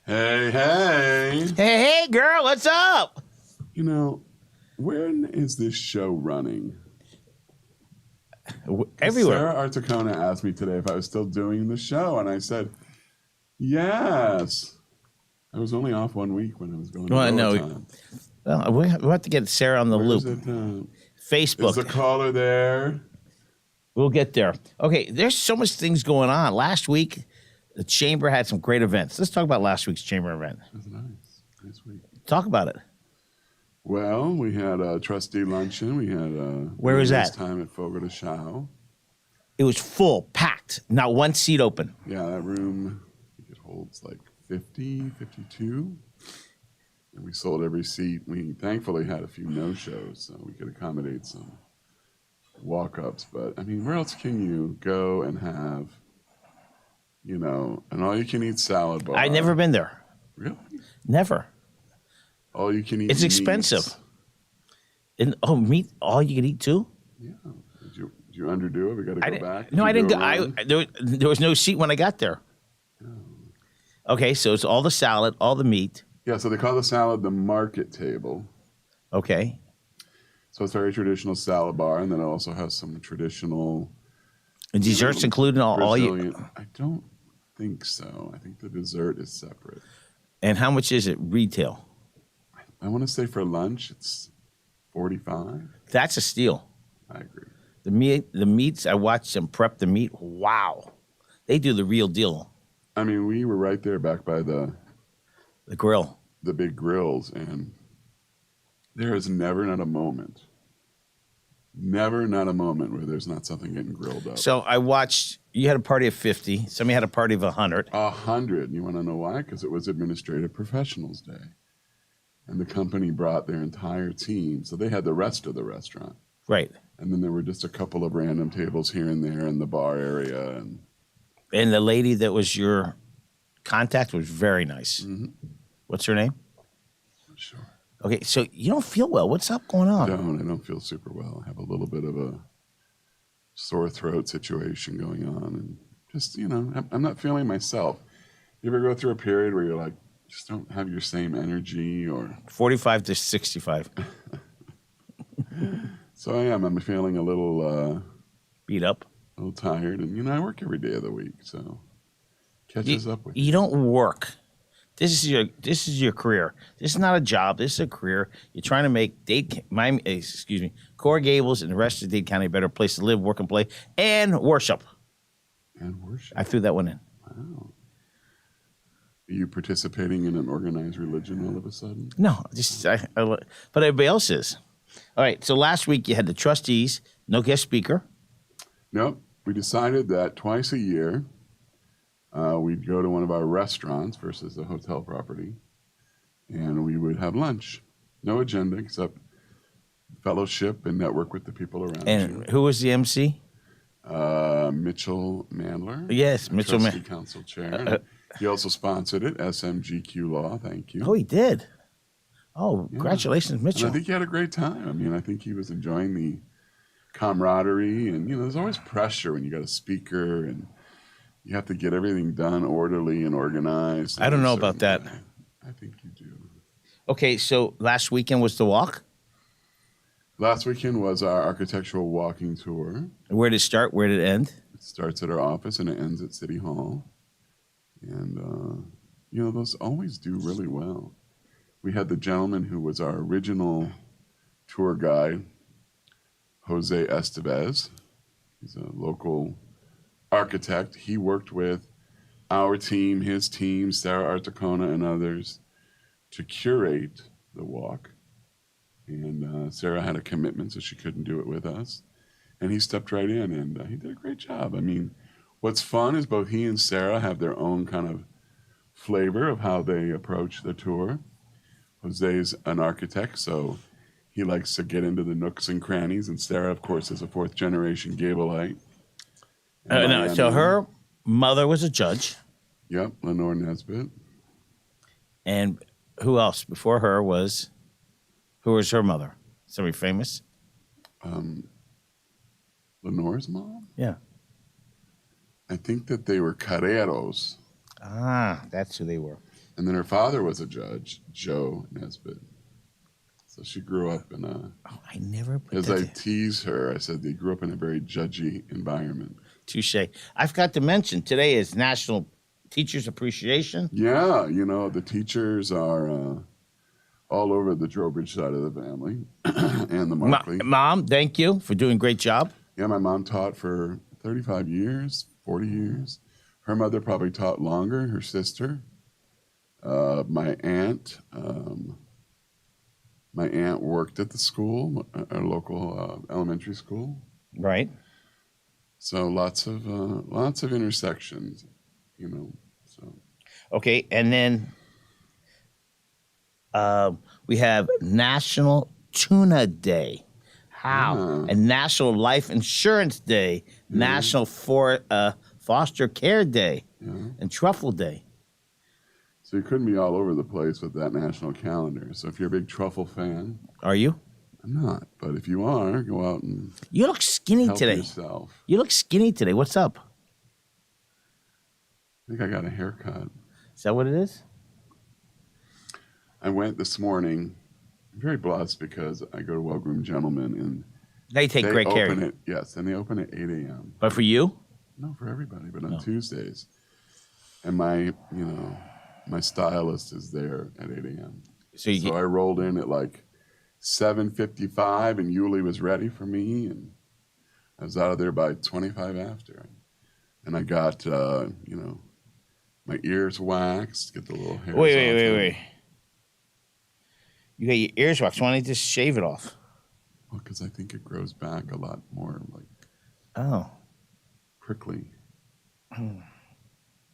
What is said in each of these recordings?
Hey, hey. Hey, girl, what's up? You know, when is this show running? Everywhere. Sarah Artacona asked me today if I was still doing the show, and I said, yes. I was only off 1 week when I was going to overtime. Well, we have to get Sarah on the loop. Is Facebook. the caller there? We'll get there. Okay, there's so much things going on. Last week, the Chamber had some great events. Let's talk about last week's Chamber event. It was nice. Nice week. Talk about it. Well, we had a trustee luncheon. We had Where was that? time at Fogo de Chao. It was full, packed, not one seat open. Yeah, that room, I think it holds like 50, 52. And we sold every seat. We thankfully had a few no-shows, so we could accommodate some walk-ups. But, I mean, where else can you go and have, an all-you-can-eat salad bar? I've never been there. Really? Never. All-you-can-eat It's expensive. And meat, all you can eat too? Yeah. Did you underdo it? We got to go back? No, I didn't go. There was no seat when I got there. Oh. Okay, so it's all the salad, all the meat. Yeah, so they call the salad the market table. Okay. So it's very traditional salad bar, and then it also has some traditional... And desserts included all you... I don't think so. I think the dessert is separate. And how much is it retail? I want to say for lunch, it's $45. That's a steal. I agree. The meats, I watched them prep the meat. Wow. They do the real deal. I mean, we were right there back by the grill. The big grills, and there is never not a moment where there's not something getting grilled up. So I watched, you had a party of 50. Somebody had a party of 100. 100. You want to know why? Because it was Administrative Professionals Day. And the company brought their entire team. So they had the rest of the restaurant. Right. And then there were just a couple of random tables here and there in the bar area. And the lady that was your contact was very nice. Mm-hmm. What's her name? Sure. Okay, so you don't feel well. What's up going on? I don't feel super well. I have a little bit of a sore throat situation going on. And just, I'm not feeling myself. You ever go through a period where you're like, just don't have your same energy or... 45 to 65. So I am. I'm feeling a little... beat up? A little tired. And, I work every day of the week, so... Catches up with you. You don't work. This is your career. This is not a job. This is a career. You're trying to make Coral Gables and the rest of Dade County a better place to live, work, and play, and worship. And worship. I threw that one in. Wow. Are you participating in an organized religion all of a sudden? No, but everybody else is. All right, so last week you had the trustees, no guest speaker. Nope. We decided that twice a year we'd go to one of our restaurants versus a hotel property, and we would have lunch. No agenda except fellowship and network with the people around you. And who was the MC? Mitchell Mandler. Yes, Mitchell Mandler. Trustee Council Chair. He also sponsored it, SMGQ Law. Thank you. Oh, he did? Oh, yeah. Congratulations, Mitchell. And I think he had a great time. I mean, I think he was enjoying the camaraderie. And, there's always pressure when you got a speaker and you have to get everything done orderly and organized. I don't know about that. I think you do. Okay, so last weekend was the walk? Last weekend was our architectural walking tour. Where did it start? Where did it end? It starts at our office and it ends at City Hall. And, those always do really well. We had the gentleman who was our original tour guide, Jose Estevez. He's a local architect. He worked with our team, his team, Sarah Artacona and others to curate the walk. And Sarah had a commitment, so she couldn't do it with us. And he stepped right in, and he did a great job. I mean, what's fun is both he and Sarah have their own kind of flavor of how they approach the tour. Jose's an architect, so he likes to get into the nooks and crannies. And Sarah, of course, is a fourth-generation Gableite. So her mother was a judge. Yep, Lenore Nesbitt. And who else before her was... Who was her mother? Somebody famous? Lenore's mom? Yeah. I think that they were Carreros. Ah, that's who they were. And then her father was a judge, Joe Nesbitt. So she grew up in a. Oh, I never put As that. I tease her, I said they grew up in a very judgy environment. Touche. I forgot to mention today is National Teachers Appreciation. Yeah, the teachers are all over the Trowbridge side of the family and the Markley. Mom, thank you for doing a great job. Yeah, my mom taught for 35 years, 40 years. Her mother probably taught longer, her sister. My aunt worked at the school, a local elementary school. Right. So lots of intersections, So Okay, and then we have National Tuna Day. How? Yeah. And National Life Insurance Day, National Foster Care Day, and Truffle Day. So you couldn't be all over the place with that national calendar. So if you're a big truffle fan, Are you? I'm not. But if you are, go out and You look skinny help today. yourself. You look skinny today. What's up? I think I got a haircut. Is that what it is? I went this morning. I'm very blessed because I go to Well Groomed Gentlemen and They take they great care of open you. it. Yes, and they open at 8 a.m. But for you? No, for everybody, but on No. Tuesdays. And my stylist is there at 8 a.m. So you So I rolled in at like 7:55, and Yuli was ready for me, and I was out of there by 25 after. And I got, my ears waxed, get the little hairs off them. wait. You got your ears waxed. Why don't you just shave it off? Well, because I think it grows back a lot more like Oh. prickly.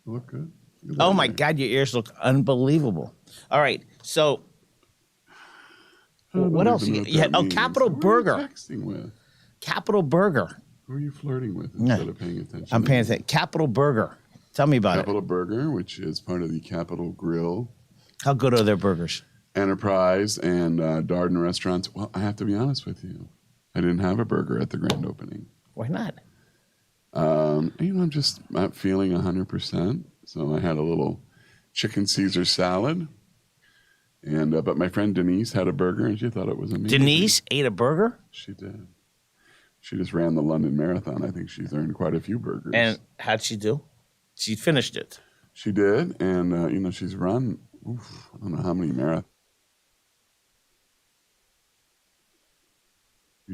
Look good. Look at Oh that my hair. God, your ears look unbelievable. All right, so I don't what else? even know what You had, that oh, means. Capital Who are you Burger. texting with? Capital Burger. Who are you flirting with No. instead of paying attention? I'm paying attention. Capital Burger. Tell me about Capital Burger, which is part of the Capital Grill it. How good are their burgers? Enterprise and Darden restaurants. Well, I have to be honest with you. I didn't have a burger at the grand opening. Why not? I'm just not feeling 100%. So I had a little chicken Caesar salad. And but my friend Denise had a burger, and she thought it was amazing. Denise ate a burger? She did. She just ran the London Marathon. I think she's earned quite a few burgers. And how'd she do? She finished it. She did, and she's run. I don't know how many marathons.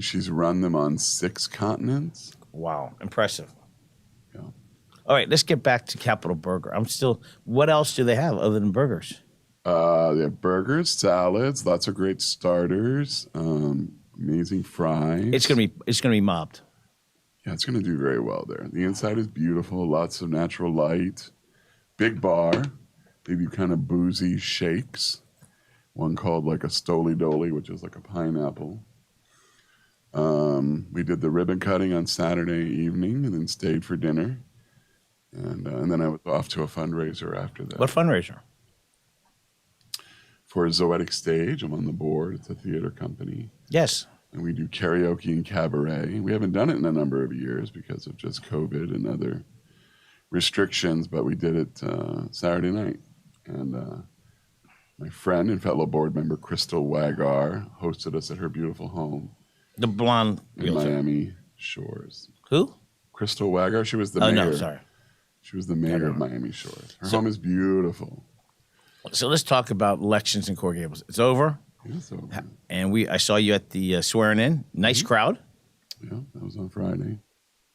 She's run them on 6 continents. Wow, impressive. Yeah. All right, let's get back to Capital Burger. What else do they have other than burgers? They have burgers, salads, lots of great starters, amazing fries. It's gonna be mobbed. Yeah, it's gonna do very well there. The inside is beautiful, lots of natural light, big bar. They do kind of boozy shakes. One called like a Stoli Doli, which is like a pineapple. We did the ribbon cutting on Saturday evening, and then stayed for dinner, and then I was off to a fundraiser after that. What fundraiser? For Zoetic Stage, I'm on the board. It's a theater company. Yes. And we do karaoke and cabaret. We haven't done it in a number of years because of just COVID and other restrictions, but we did it Saturday night. And my friend and fellow board member, Crystal Wagar, hosted us at her beautiful home The blonde in realtor. Miami Shores. Who? Crystal Wagar, she was the Oh, mayor. no, sorry. She was the mayor of Miami Shores. Her home is beautiful. So let's talk about elections in Coral Gables. It's over, Yeah, so, and I saw you at the swearing in. Nice crowd. yeah, that was on Friday.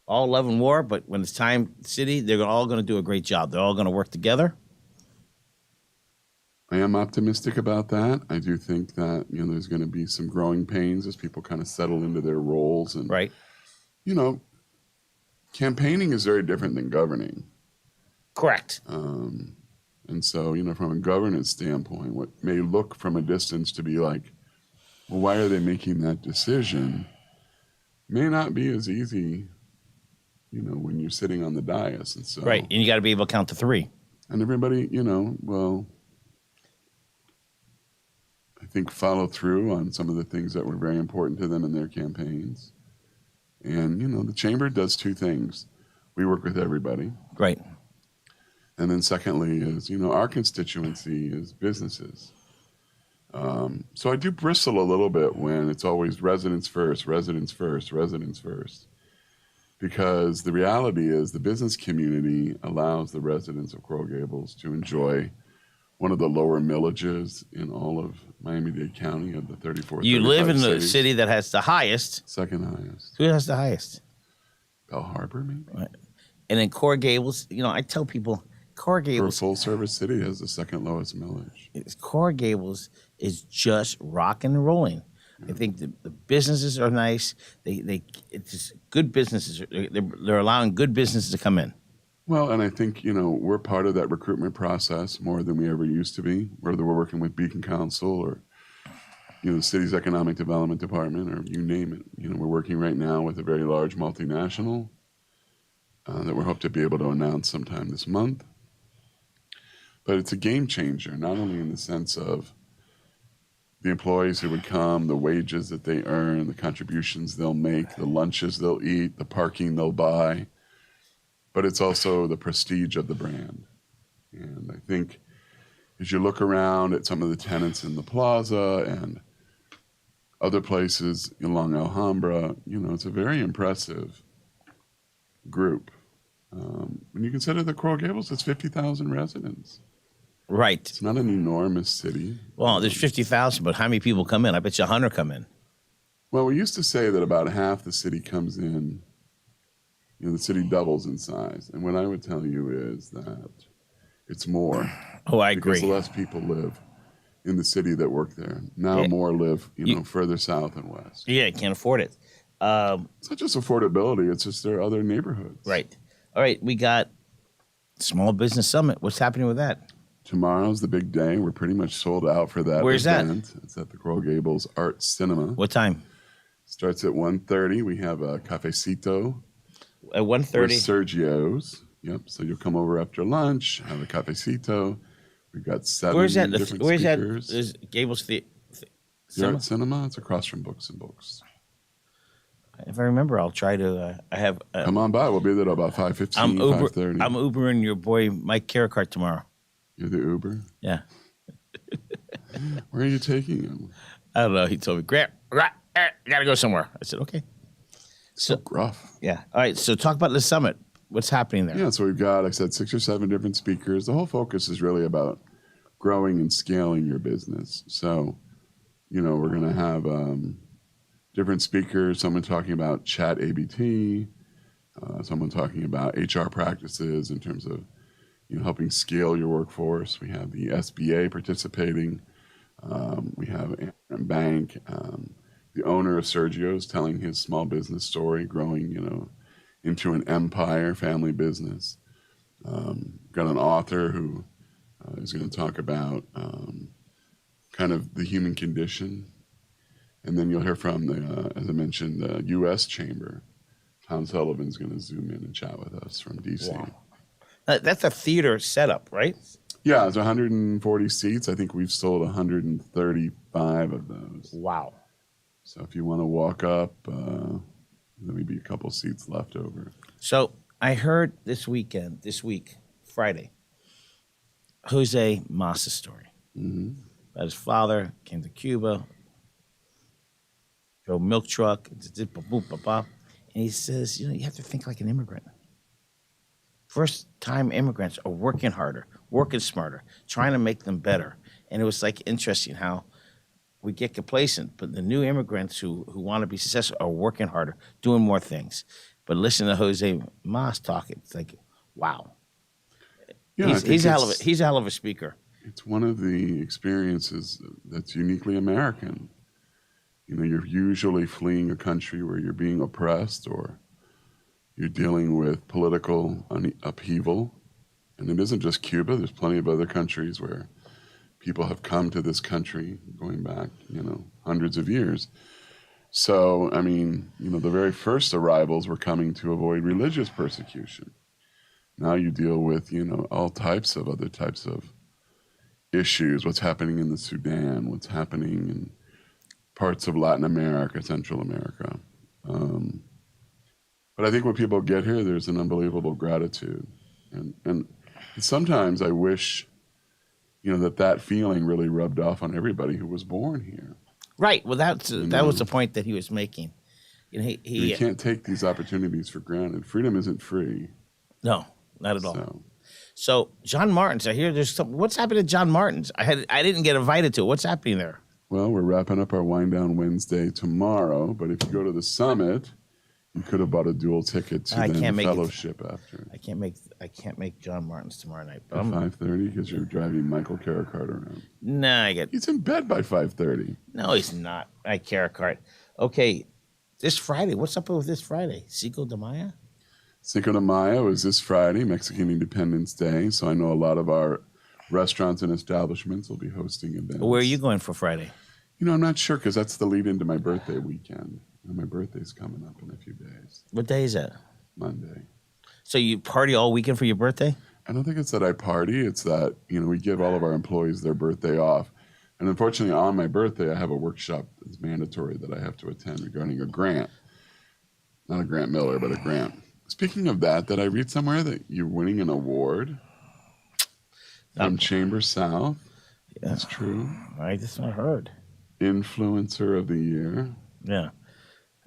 All love and war, but when it's time, city, they're all going to do a great job. They're all going to work together. I am optimistic about that. I do think that there's going to be some growing pains as people kind of settle into their roles, and Right. Campaigning is very different than governing, Correct. and so from a governance standpoint, what may look from a distance to be like, well, why are they making that decision? May not be as easy, when you're sitting on the dais, and so Right. And you got to be able to count to 3. and everybody, I think follow through on some of the things that were very important to them in their campaigns. And, the chamber does 2 things. We work with everybody. Right. And then secondly is, our constituency is businesses. So I do bristle a little bit when it's always residents first, residents first, residents first. Because the reality is the business community allows the residents of Coral Gables to enjoy one of the lower millages in all of Miami-Dade County of the 34, You 35 live in the cities. city that has the highest. Second highest. Who has the highest? Bell Harbor, maybe? Right. And in Coral Gables, I tell people, Coral For a Gables, full-service city has the second lowest millage. Coral Gables is just rocking and rolling. I think the businesses are nice. It's just good businesses. They're allowing good businesses to come in. Well, and I think, we're part of that recruitment process more than we ever used to be, whether we're working with Beacon Council or, the city's economic development department or you name it. We're working right now with a very large multinational that we hope to be able to announce sometime this month. But it's a game changer, not only in the sense of the employees who would come, the wages that they earn, the contributions they'll make, the lunches they'll eat, the parking they'll buy, but it's also the prestige of the brand. And I think as you look around at some of the tenants in the plaza and other places along Alhambra, it's a very impressive group. When you consider that Coral Gables has 50,000 residents. Right. It's not an enormous city. Well, there's 50,000, but how many people come in? I bet you 100 come in. Well, we used to say that about half the city comes in, the city doubles in size. And what I would tell you is that it's more. Oh, I agree. Because less people live in the city that work there. Now more live, further south and west. Yeah, can't afford it. It's not just affordability. It's just there are other neighborhoods. Right. All right, we got Small Business Summit. What's happening with that? Tomorrow's the big day. We're pretty much sold out for that Where's event. that? It's at the Coral Gables Art Cinema. What time? Starts at 1:30. We have a cafecito. At Or 1:30. Sergio's. Yep. So you'll come over after lunch, have a cafecito. We've got 7 Where's that? different Where's that? speakers. Is Gables The Cinema? Art Cinema. It's across from Books and Books. If I remember, I'll try to. I have. Come on by. We'll be there about 5:15, I'm 5:30. I'm Ubering your boy Mike Carricart tomorrow. You're the Uber? Yeah. Where are you taking him? I don't know. He told me, Grant, you gotta go somewhere. I said, okay. So gruff. Yeah. All right. So talk about the summit. What's happening there? Yeah, so we've got, like I said, 6 or 7 different speakers. The whole focus is really about growing and scaling your business. So, we're going to have different speakers, someone talking about chat ABT, someone talking about HR practices in terms of, helping scale your workforce. We have the SBA participating. We have Aaron Bank, the owner of Sergio's, telling his small business story, growing, into an empire, family business. Got an author who is going to talk about kind of the human condition. And then you'll hear from the, as I mentioned, the U.S. Chamber. Tom Sullivan's going to zoom in and chat with us from D.C. Wow. That's a theater setup, right? Yeah, it's 140 seats. I think we've sold 135 of those. Wow. So if you want to walk up, there may be a couple seats left over. So I heard this week, Friday, Jose Massa story. Mm-hmm. About his father, came to Cuba, drove a milk truck, and he says, you have to think like an immigrant. First-time immigrants are working harder, working smarter, trying to make them better. And it was like interesting how we get complacent, but the new immigrants who want to be successful are working harder, doing more things. But listen to Jose Mas talk, it's like, wow. Yeah, He's a hell of a speaker. It's one of the experiences that's uniquely American. You're usually fleeing a country where you're being oppressed or you're dealing with political upheaval. And it isn't just Cuba. There's plenty of other countries where people have come to this country going back, hundreds of years. So, the very first arrivals were coming to avoid religious persecution. Now you deal with, all types of other types of issues, what's happening in the Sudan, what's happening in parts of Latin America, Central America. But I think when people get here, there's an unbelievable gratitude. And And sometimes I wish, that feeling really rubbed off on everybody who was born here. Right. Well, that was the point that he was making. You can't take these opportunities for granted. Freedom isn't free. No, not at all. So John Martin's, I hear there's something. What's happening to John Martin's? I didn't get invited to it. What's happening there? Well, we're wrapping up our Wind Down Wednesday tomorrow, but if you go to the summit, you could have bought a dual ticket to the fellowship after. I can't make John Martin's tomorrow night. But At 5:30 because you're driving Michael Carricart around. Nah, He's in bed by 5:30. No, he's not. I Carricart. Okay, this Friday. What's up with this Friday? Cinco de Mayo? Cinco de Mayo is this Friday, Mexican Independence Day. So I know a lot of our restaurants and establishments will be hosting events. Where are you going for Friday? I'm not sure because that's the lead into my birthday weekend. And my birthday's coming up in a few days. What day is that? Monday. So you party all weekend for your birthday? I don't think it's that I party. It's that, we give all of our employees their birthday off. And unfortunately, on my birthday, I have a workshop that's mandatory that I have to attend regarding a grant. Not a Grant Miller, but a grant. Speaking of that, did I read somewhere that you're winning an award from Chamber South? Yeah. That's true. I just not heard. Influencer of the Year. Yeah.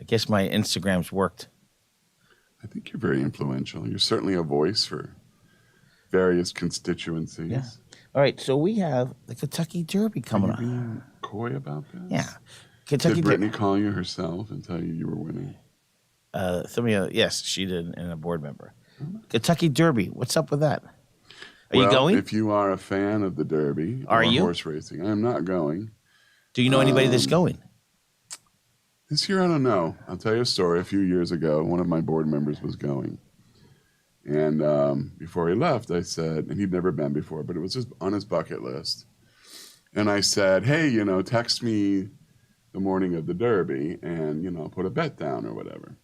I guess my Instagram's worked. I think you're very influential. You're certainly a voice for various constituencies. Yeah. All right, so we have the Kentucky Derby coming up. Are you being coy about this? Yeah. Kentucky Did Brittany call you herself and tell you were winning? Yes, she did, and a board member. Kentucky Derby, what's up with that? Are you going? If you are a fan of the Derby or you? Horse racing, I am not going. Do you know anybody that's going? This year, I don't know. I'll tell you a story. A few years ago, one of my board members was going. And before he left, I said, and he'd never been before, but it was just on his bucket list. And I said, hey, text me the morning of the Derby and, I'll put a bet down or whatever.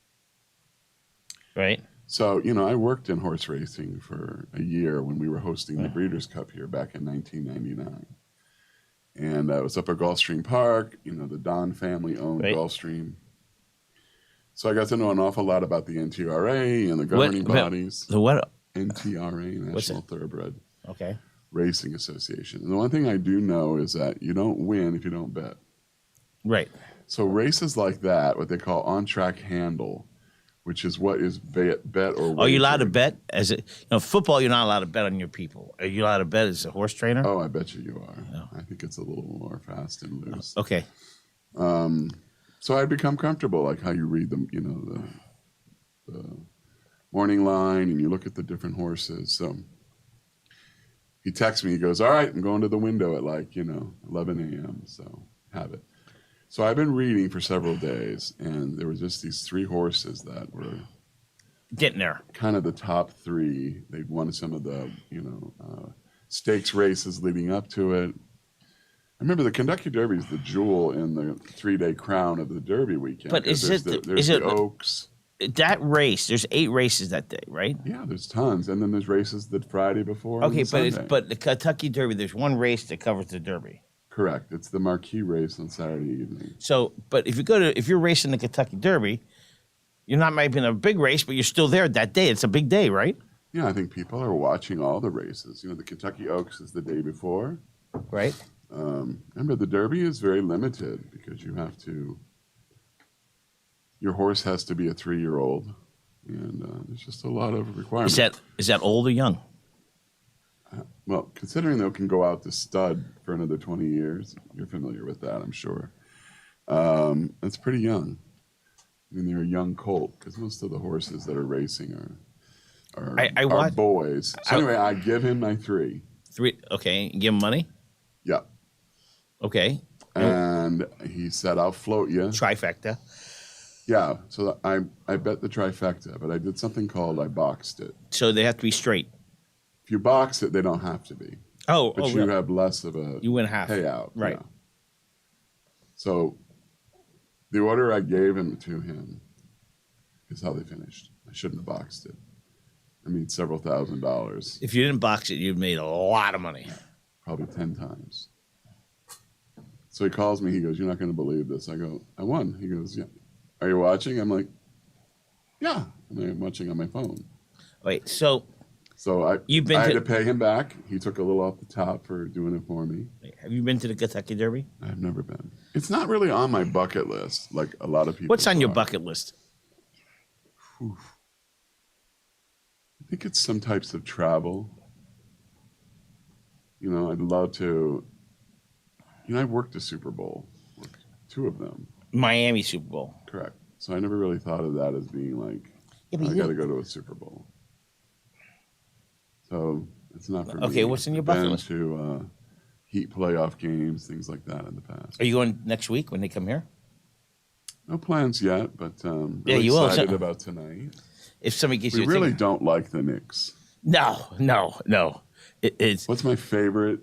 Right. So, I worked in horse racing for a year when we were hosting the Breeders' Cup here back in 1999. And I was up at Gulfstream Park. The Don family owned Gulfstream. So I got to know an awful lot about the NTRA and the governing bodies. The what? NTRA, National Thoroughbred Racing Association. And the one thing I do know is that you don't win if you don't bet. Right. So races like that, what they call on-track handle, which is what is bet or wagering. Are you allowed to bet? Football, you're not allowed to bet on your people. Are you allowed to bet as a horse trainer? Oh, I bet you are. Oh. I think it's a little more fast and loose. Okay. So I'd become comfortable, like how you read them, the morning line and you look at the different horses. So he texts me, he goes, all right, I'm going to the window at 11 a.m. So have it. So I've been reading for several days, and there were just these three horses that were getting there. Kind of the top three. They'd won some of the, stakes races leading up to it. I remember the Kentucky Derby is the jewel in the 3-day crown of the Derby weekend. But is it the Oaks? That race, there's 8 races that day, right? Yeah, there's tons. And then there's races the Friday before. Okay, but the Kentucky Derby, there's one race that covers the Derby. Correct. It's the marquee race on Saturday evening. So, but if you're racing the Kentucky Derby, you're not maybe in a big race, but you're still there that day. It's a big day, right? Yeah, I think people are watching all the races. The Kentucky Oaks is the day before. Right. Remember, the Derby is very limited because your horse has to be a 3-year-old, and there's just a lot of requirements. Is that old or young? Well, considering they can go out to stud for another 20 years, you're familiar with that, I'm sure. That's pretty young. I mean, they're a young colt because most of the horses that are racing are boys. So anyway, I give him my 3. 3, okay. Give him money? Yeah. Okay. And he said, I'll float you. Trifecta. Yeah. So I bet the trifecta, but I did something called I boxed it. So they have to be straight. If you box it, they don't have to be. But you have less of a you win half payout. Right. Yeah. So the order I gave him to him is how they finished. I shouldn't have boxed it. I mean, several $1,000s. If you didn't box it, you'd made a lot of money. Probably 10 times. So he calls me. He goes, you're not going to believe this. I go, I won. He goes, yeah. Are you watching? I'm like, yeah. And I'm watching on my phone. Wait, so So You've been I had to- to pay him back. He took a little off the top for doing it for me. Have you been to the Kentucky Derby? I've never been. It's not really on my bucket list like a lot of people. What's on your are. bucket list? Whew. I think it's some types of travel. You know, I'd love to. You know, I've worked a Super Bowl, like 2 of them. Miami Super Bowl. Correct. So I never really thought of that as being like, Yeah, but I you got to go to a Super Bowl. So it's not for me. Okay, what's in your I've bucket been list? to Heat playoff games, things like that in the past. Are you going next week when they come here? No plans yet, but Yeah, really you will. excited about tonight. If somebody gives We you a really ticket. don't like the Knicks. No. It's What's my favorite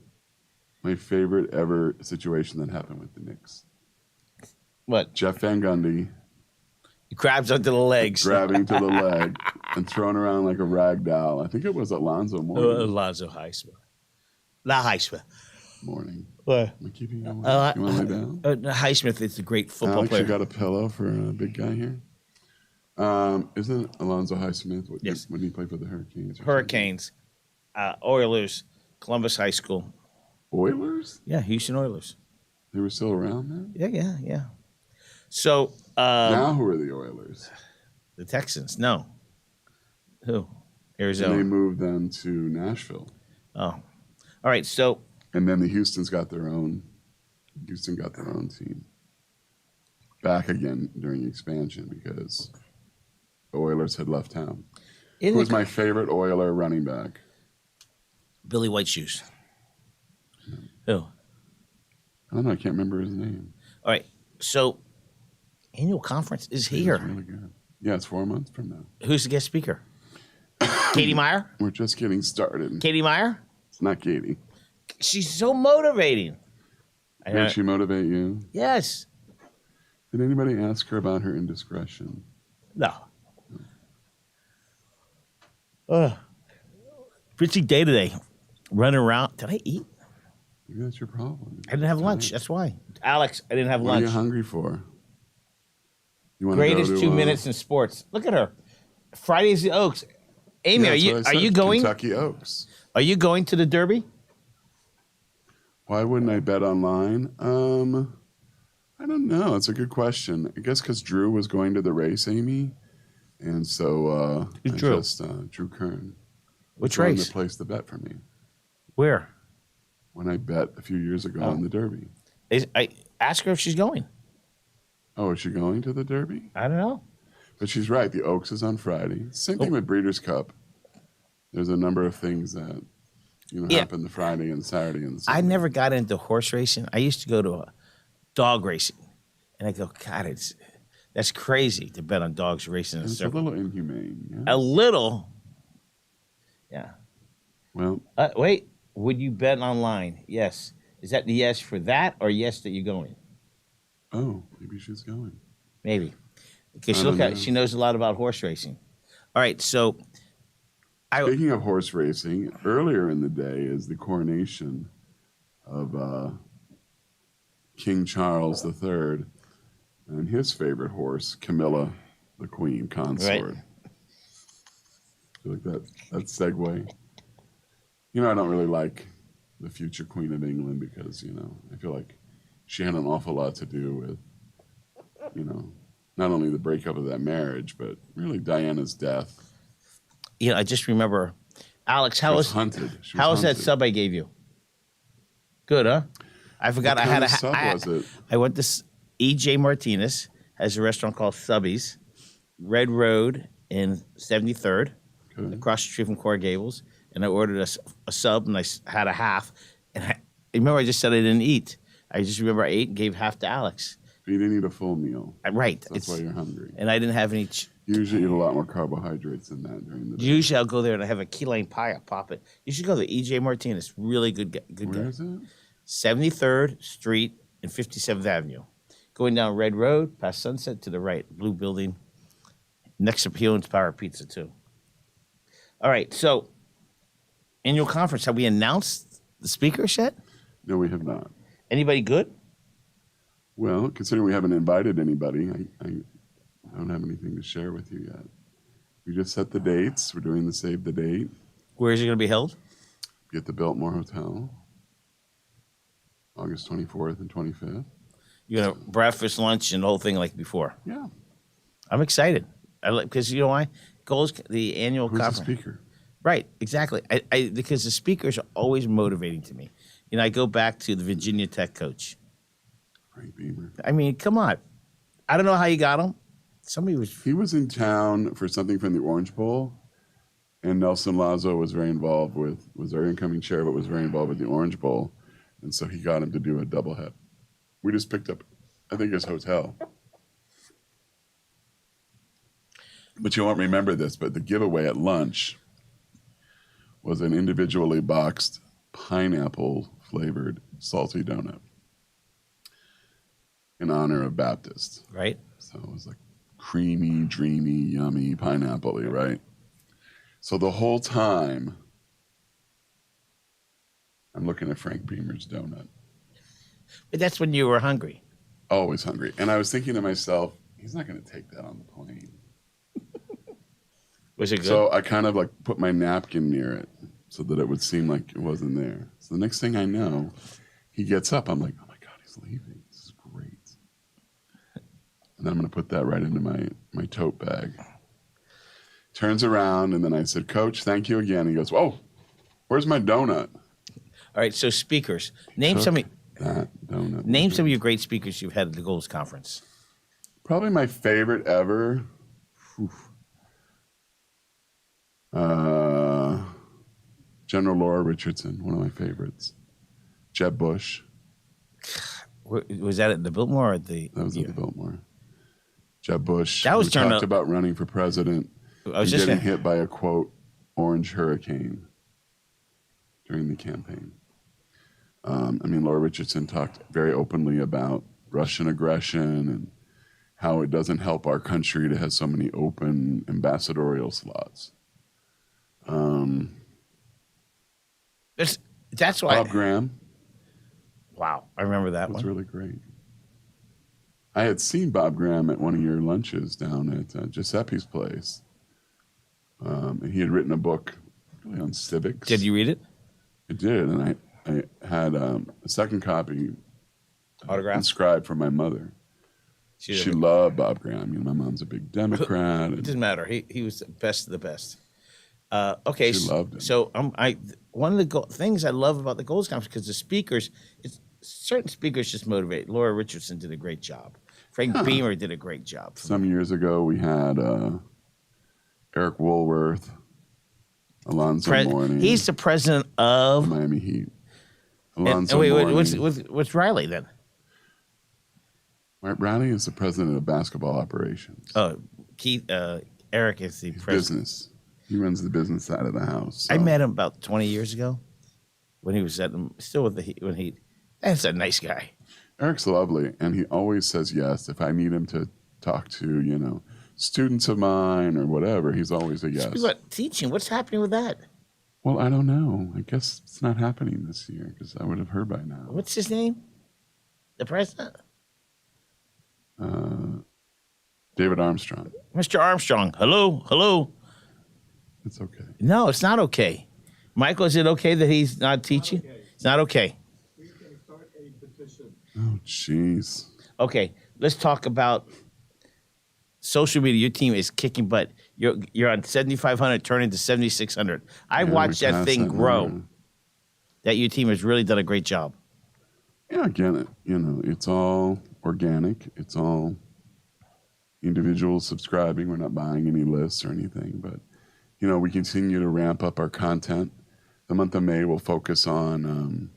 ever situation that happened with the Knicks? what? Jeff Van Gundy Grabs onto the legs. grabbing to the leg and thrown around like a rag doll. I think it was Alonzo Mourning. Alonzo Highsmith. La Highsmith. Morning. What? Am I keeping you awake? You want to lay down? Highsmith is a great football Alex, player. you got a pillow for a big guy here? Isn't Alonzo Highsmith? Yes. When he played for the Hurricanes? or Hurricanes, Oilers, Columbus High School. something? Oilers? Yeah, Houston Oilers. They were still around then? Yeah. So Now who are the Oilers? the Texans, no. Who? And they Arizona. moved them to Nashville. Oh, all right. So And then the Houston got their own team. Back again during expansion because the Oilers had left town. Who was my favorite Oiler running back? Billy White Shoes. Who? I don't know. I can't remember his name. All right. So annual conference is He was here. really good. Yeah, it's 4 months from now. Who's the guest speaker? Katie Meyer? We're just getting started. Katie Meyer? It's not Katie. She's so motivating. Did she motivate you? Yes. Did anybody ask her about her indiscretion? No. Busy day today. Running around. Did I eat? Maybe that's your problem. I didn't have lunch. That's why. Alex, I didn't have What are lunch. you hungry for? You want Greatest to go to, 2 minutes in sports. Look at her. Friday's the Oaks. Amy, Yeah, are that's you what I are said, you going? Kentucky Oaks. Are you going to the Derby? Why wouldn't I bet online? I don't know. It's a good question. I guess because Drew was going to the race, Amy, and so Who's I Drew? just Drew Kern. Which One race? that placed the bet for me Where? when I bet a few years ago in the Derby. I ask her if she's going. Oh, is she going to the Derby? I don't know. But she's right. The Oaks is on Friday. Same thing with Breeders' Cup. There's a number of things that Yeah. happen the Friday and Saturday and I Sunday. never got into horse racing. I used to go to a dog racing, and I go, God, that's crazy to bet on dogs racing in a It's a circle. little inhumane. Yeah. A little, yeah. Well, Wait, would you bet online? Yes. Is that the yes for that, or yes that you're going? maybe she's going. Maybe, because I don't know. she knows a lot about horse racing. All right, so Speaking of horse racing, earlier in the day is the coronation of King Charles III and his favorite horse, Camilla, the Queen consort. Feel like that segue. I don't really like the future Queen of England because I feel like she had an awful lot to do with not only the breakup of that marriage, but really Diana's death. I just remember, Alex, She how was was hunted. how was that sub I gave you? Good, huh? I forgot What I had kind a of sub was it? I went to E.J. Martinez, has a restaurant called Subby's, Red Road in 73rd, Okay. across the street from Coral Gables, and I ordered a sub, and I had a half. And I remember I just said I didn't eat. I just remember I ate and gave half to Alex. You didn't eat a full meal. Right. That's why you're hungry. And I didn't have any. You usually eat a lot more carbohydrates than that during the day. Usually I'll go there and I have a key lime pie. I pop it. You should go to E.J. Martinez. Really good Where guy. is it? 73rd Street and 57th Avenue. Going down Red Road, past Sunset to the right, blue building. Next to Peeling's Power Pizza, too. All right, so annual conference. Have we announced the speakers yet? No, we have not. Anybody good? Well, considering we haven't invited anybody, I don't have anything to share with you yet. We just set the dates. We're doing the save the date. Where is it going to be held? Be at the Biltmore Hotel, August 24th and 25th. You're going to breakfast, lunch, and the whole thing like before. Yeah. I'm excited. Because you know why? The annual Who's the conference. speaker? Right, exactly. Because the speakers are always motivating to me. I go back to the Virginia Tech coach. Frank Beamer. I mean, come on. I don't know how you got him. He was in town for something from the Orange Bowl, and Nelson Lazo was our incoming chair, but was very involved with the Orange Bowl, and so he got him to do a doublehead. We just picked up, I think, his hotel. But you won't remember this, but the giveaway at lunch was an individually boxed pineapple-flavored salty donut in honor of Baptist. Right. So it was like creamy, dreamy, yummy, pineapple-y, right? So the whole time, I'm looking at Frank Beamer's donut. But that's when you were hungry. Always hungry. And I was thinking to myself, he's not going to take that on the plane. Was it good? So I kind of like put my napkin near it so that it would seem like it wasn't there. So the next thing I know, he gets up. I'm like, oh my God, he's leaving. This is great. And then I'm going to put that right into my tote bag. Turns around, and then I said, Coach, thank you again. He goes, whoa, where's my donut? All right, so speakers. Name some of your great speakers you've had at the Goals Conference. Probably my favorite ever. General Laura Richardson, one of my favorites. Jeb Bush. Was that at the Biltmore or at the? That was at the Biltmore. Jeb Bush. That was talked about running for president. I was just getting hit by a quote orange hurricane during the campaign. Laura Richardson talked very openly about Russian aggression and how it doesn't help our country to have so many open ambassadorial slots. That's why Bob Graham. Wow, I remember that one. That's really great. I had seen Bob Graham at one of your lunches down at Giuseppe's place. And he had written a book really on civics. Did you read it? I did, and I had a second copy autographed inscribed for my mother. She loved Bob Graham. My mom's a big Democrat. It doesn't matter. He was the best of the best. Okay, she loved him. So one of the things I love about the Goals Conference, because the speakers, certain speakers just motivate. Laura Richardson did a great job. Frank Beamer did a great job. Some years ago, we had Eric Woolworth, Alonzo Mourning. He's the president of Miami Heat. Alonzo Mourning. What's Riley then? Riley is the president of basketball operations. Oh, Eric is the president. Business. He runs the business side of the house. So. I met him about 20 years ago when he was still with the Heat. That's a nice guy. Eric's lovely, and he always says yes. If I need him to talk to, students of mine or whatever, he's always a yes. Speaking about teaching, what's happening with that? Well, I don't know. I guess it's not happening this year because I would have heard by now. What's his name? The president? David Armstrong. Mr. Armstrong. Hello. It's okay. No, it's not okay. Michael, is it okay that he's not teaching? Okay. It's not okay. We can start a petition. Oh, jeez. Okay, let's talk about social media. Your team is kicking butt. You're on 7,500, turning to 7,600. I watched that thing grow. Number. That your team has really done a great job. Yeah, again, it's all organic. It's all individuals subscribing. We're not buying any lists or anything, but we continue to ramp up our content. The month of May will focus on,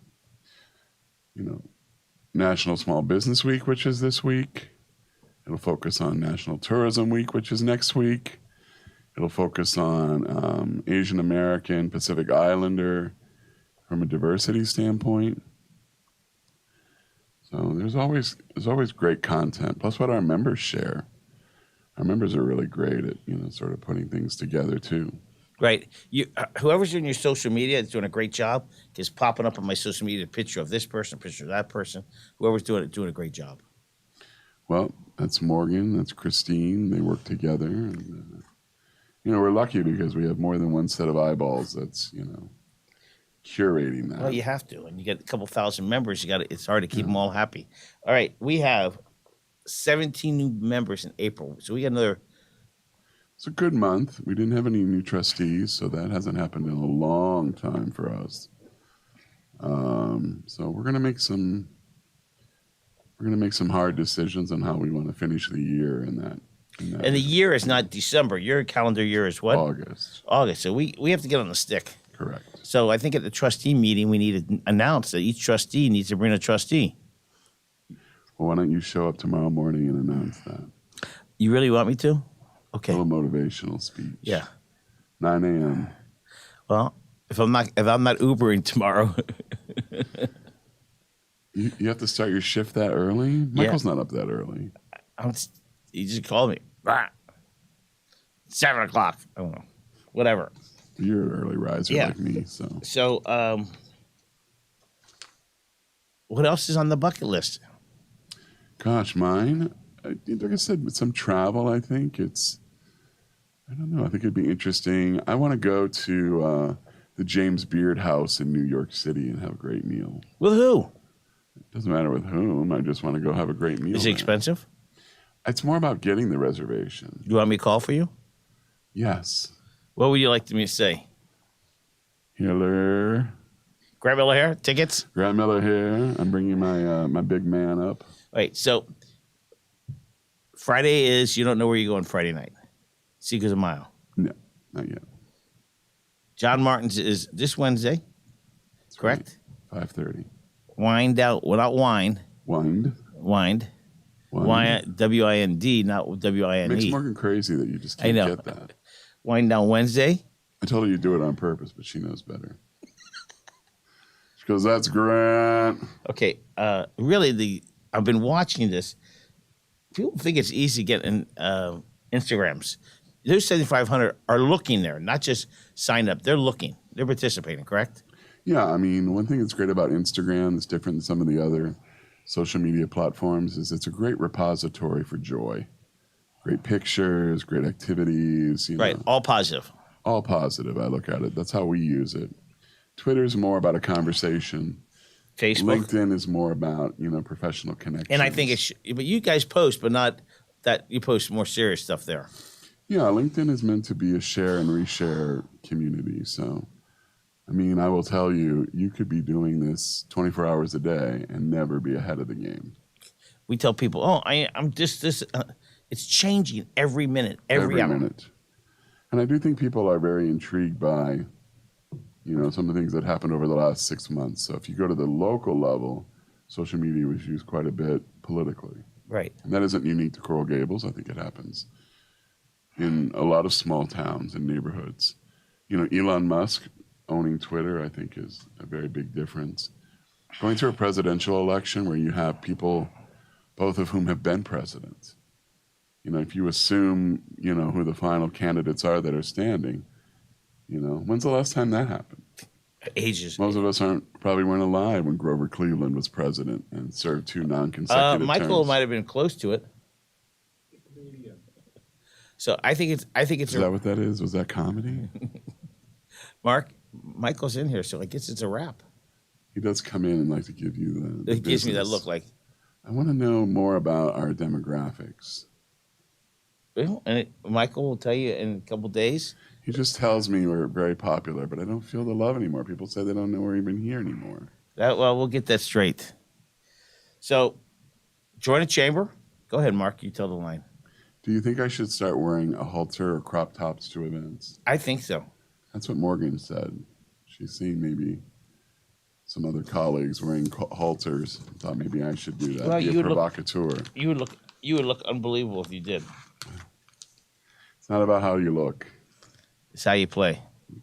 National Small Business Week, which is this week. It'll focus on National Tourism Week, which is next week. It'll focus on Asian American, Pacific Islander from a diversity standpoint. So there's always great content. Plus, what our members share. Our members are really great at sort of putting things together too. Right. Whoever's doing your social media is doing a great job. Is popping up on my social media a picture of this person, a picture of that person. Whoever's doing it, doing a great job. Well, that's Morgan. That's Christine. They work together, and we're lucky because we have more than one set of eyeballs that's, curating that. Well, you have to, and you get a couple thousand members. It's hard to keep them all happy. All right, we have 17 new members in April, so we got another. It's a good month. We didn't have any new trustees, so that hasn't happened in a long time for us. So we're gonna make some hard decisions on how we want to finish the year in that. And the year is not December. Your calendar year is what? August. August. So we have to get on the stick. Correct. So I think at the trustee meeting, we need to announce that each trustee needs to bring a trustee. Well, why don't you show up tomorrow morning and announce that? You really want me to? Okay. A little motivational speech. Yeah. 9 a.m. Well, if I'm not Ubering tomorrow, You have to start your shift that early? Michael's not up that early. you just call me. 7 o'clock. I don't know. Whatever. You're an early riser Yeah. like me, so. So, what else is on the bucket list? Gosh, mine, like I said, some travel, I think. I don't know. I think it'd be interesting. I want to go to the James Beard House in New York City and have a great meal. With who? It doesn't matter with whom. I just want to go have a great meal. Is it there. expensive? It's more about getting the reservation. You want me to call for you? Yes. What would you like me to say? Hiller. Grab Miller here? Tickets? Grant Miller here. I'm bringing my big man up. Wait, so Friday is, you don't know where you're going Friday night. Cinco de Mayo. No, not yet. John Martin's is this Wednesday, That's correct? Right. 5:30. Wind out, without wine. Wind. Wind. W-I-N-D, not W-I-N-E. Makes Morgan crazy that you just I can't know. get that. Wind down Wednesday. I told her you do it on purpose, but she knows better. She goes, "That's Grant." Okay, really, I've been watching this. People think it's easy getting Instagrams. Those 7,500 are looking there, not just signed up. They're looking. They're participating, correct? Yeah, I mean, one thing that's great about Instagram that's different than some of the other social media platforms is it's a great repository for joy. Great pictures, great activities. Right, all positive. All positive, I look at it. That's how we use it. Twitter's more about a conversation. Facebook. LinkedIn is more about, professional connections. And I think but you guys post, but not that you post more serious stuff there. Yeah, LinkedIn is meant to be a share and reshare community. So, I mean, I will tell you, you could be doing this 24 hours a day and never be ahead of the game. We tell people, I'm just this. It's changing every minute, every hour. Minute. And I do think people are very intrigued by, some of the things that happened over the last 6 months. So if you go to the local level, social media was used quite a bit politically. Right. And that isn't unique to Coral Gables. I think it happens in a lot of small towns and neighborhoods. Elon Musk owning Twitter, I think, is a very big difference. Going through a presidential election where you have people, both of whom have been presidents. If you assume, who the final candidates are that are standing, when's the last time that happened? Ages. Most of us probably weren't alive when Grover Cleveland was president and served 2 non-consecutive Michael terms. might have been close to it. So I think it's. Is that what that is? Was that comedy? Michael's in here, so I guess it's a wrap. He does come in and like to give you the It gives me that business. look like. I want to know more about our demographics. Well, and Michael will tell you in a couple days. He just tells me we're very popular, but I don't feel the love anymore. People say they don't know we're even here anymore. We'll get that straight. So, join a chamber. Go ahead, Mark. You tell the line. Do you think I should start wearing a halter or crop tops to events? I think so. That's what Morgan said. She's seen maybe some other colleagues wearing halters. Thought maybe I should do that. Well, Be a provocateur. You would look unbelievable if you did. It's not about how you look. It's how you play.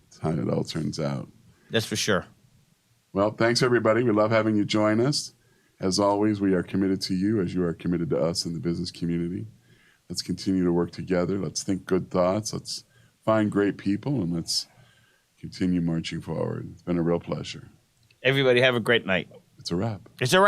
It's how it all turns out. That's for sure. Well, thanks, everybody. We love having you join us. As always, we are committed to you as you are committed to us in the business community. Let's continue to work together. Let's think good thoughts. Let's find great people, and let's continue marching forward. It's been a real pleasure. Everybody have a great night. It's a wrap. It's a wrap.